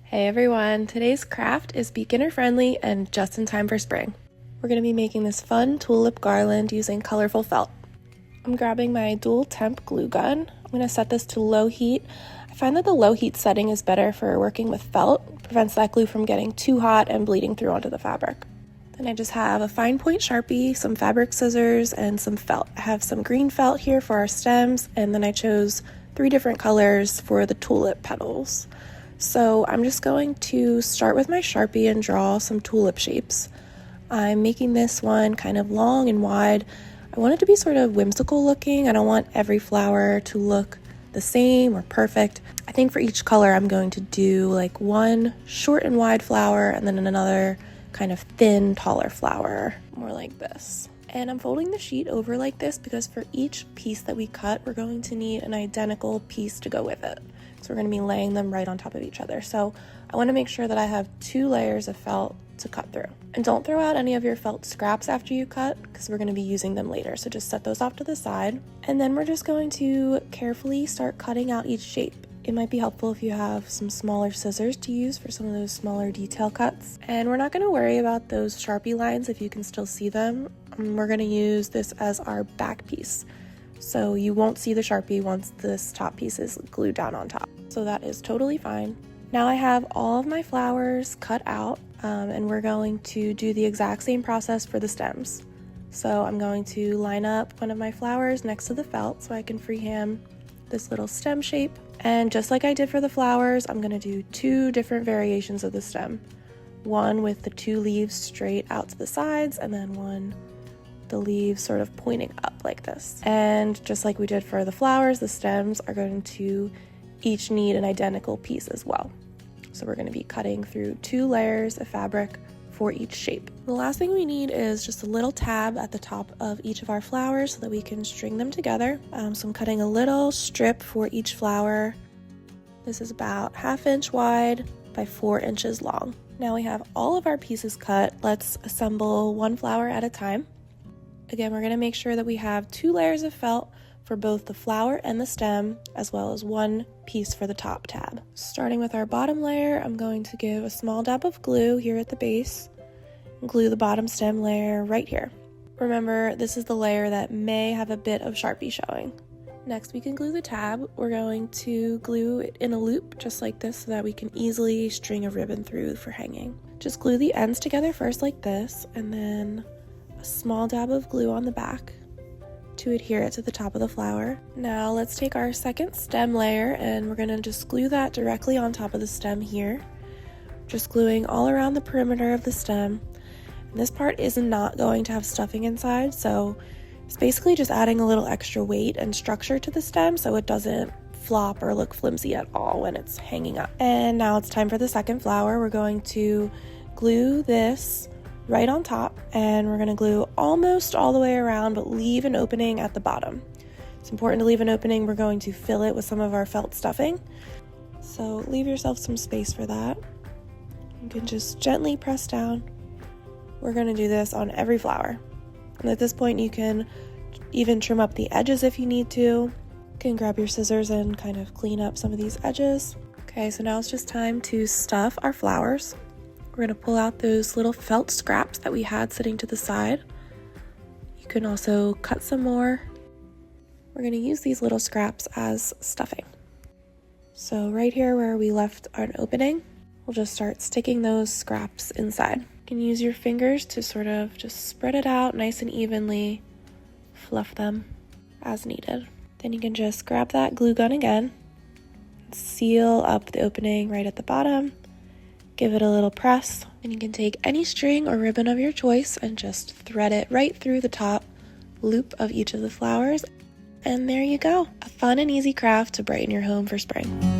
Hey everyone, today's craft is beginner friendly and just in time for spring. We're going to be making this fun tulip garland using colorful felt. I'm grabbing my dual temp glue gun. I'm going to set this to low heat. I find that the low heat setting is better for working with felt. It prevents that glue from getting too hot and bleeding through onto the fabric. Then I just have a fine point Sharpie, some fabric scissors, and some felt. I have some green felt here for our stems, and then I chose 3 different colors for the tulip petals. So I'm just going to start with my Sharpie and draw some tulip shapes. I'm making this one kind of long and wide. I want it to be sort of whimsical looking. I don't want every flower to look the same or perfect. I think for each color I'm going to do like one short and wide flower and then another kind of thin, taller flower, more like this. And I'm folding the sheet over like this because for each piece that we cut, we're going to need an identical piece to go with it. So we're going to be laying them right on top of each other. So I want to make sure that I have 2 layers of felt to cut through. And don't throw out any of your felt scraps after you cut because we're going to be using them later. So just set those off to the side. And then we're just going to carefully start cutting out each shape. It might be helpful if you have some smaller scissors to use for some of those smaller detail cuts. And we're not going to worry about those Sharpie lines if you can still see them. We're going to use this as our back piece. So you won't see the Sharpie once this top piece is glued down on top. So that is totally fine. Now I have all of my flowers cut out and we're going to do the exact same process for the stems. So I'm going to line up one of my flowers next to the felt so I can freehand this little stem shape. And just like I did for the flowers, I'm going to do 2 different variations of the stem. One with the 2 leaves straight out to the sides and then one the leaves sort of pointing up like this. And just like we did for the flowers, the stems are going to each need an identical piece as well. So we're going to be cutting through 2 layers of fabric for each shape. The last thing we need is just a little tab at the top of each of our flowers so that we can string them together. So I'm cutting a little strip for each flower. This is about 1/2 inch wide by 4 inches long. Now we have all of our pieces cut. Let's assemble one flower at a time. Again, we're going to make sure that we have 2 layers of felt for both the flower and the stem, as well as 1 piece for the top tab. Starting with our bottom layer, I'm going to give a small dab of glue here at the base and glue the bottom stem layer right here. Remember, this is the layer that may have a bit of Sharpie showing. Next, we can glue the tab. We're going to glue it in a loop just like this so that we can easily string a ribbon through for hanging. Just glue the ends together first like this, and then a small dab of glue on the back to adhere it to the top of the flower. Now let's take our second stem layer and we're going to just glue that directly on top of the stem here. Just gluing all around the perimeter of the stem. And this part is not going to have stuffing inside, so it's basically just adding a little extra weight and structure to the stem so it doesn't flop or look flimsy at all when it's hanging up. And now it's time for the second flower. We're going to glue this right on top, and we're going to glue almost all the way around but leave an opening at the bottom. It's important to leave an opening. We're going to fill it with some of our felt stuffing, so leave yourself some space for that. You can just gently press down. We're going to do this on every flower, and at this point you can even trim up the edges if you need to. You can grab your scissors and kind of clean up some of these edges. Okay, so now it's just time to stuff our flowers. We're going to pull out those little felt scraps that we had sitting to the side. You can also cut some more. We're going to use these little scraps as stuffing. So right here where we left an opening, we'll just start sticking those scraps inside. You can use your fingers to sort of just spread it out nice and evenly, fluff them as needed. Then you can just grab that glue gun again, seal up the opening right at the bottom. Give it a little press, and you can take any string or ribbon of your choice and just thread it right through the top loop of each of the flowers. And there you go, a fun and easy craft to brighten your home for spring.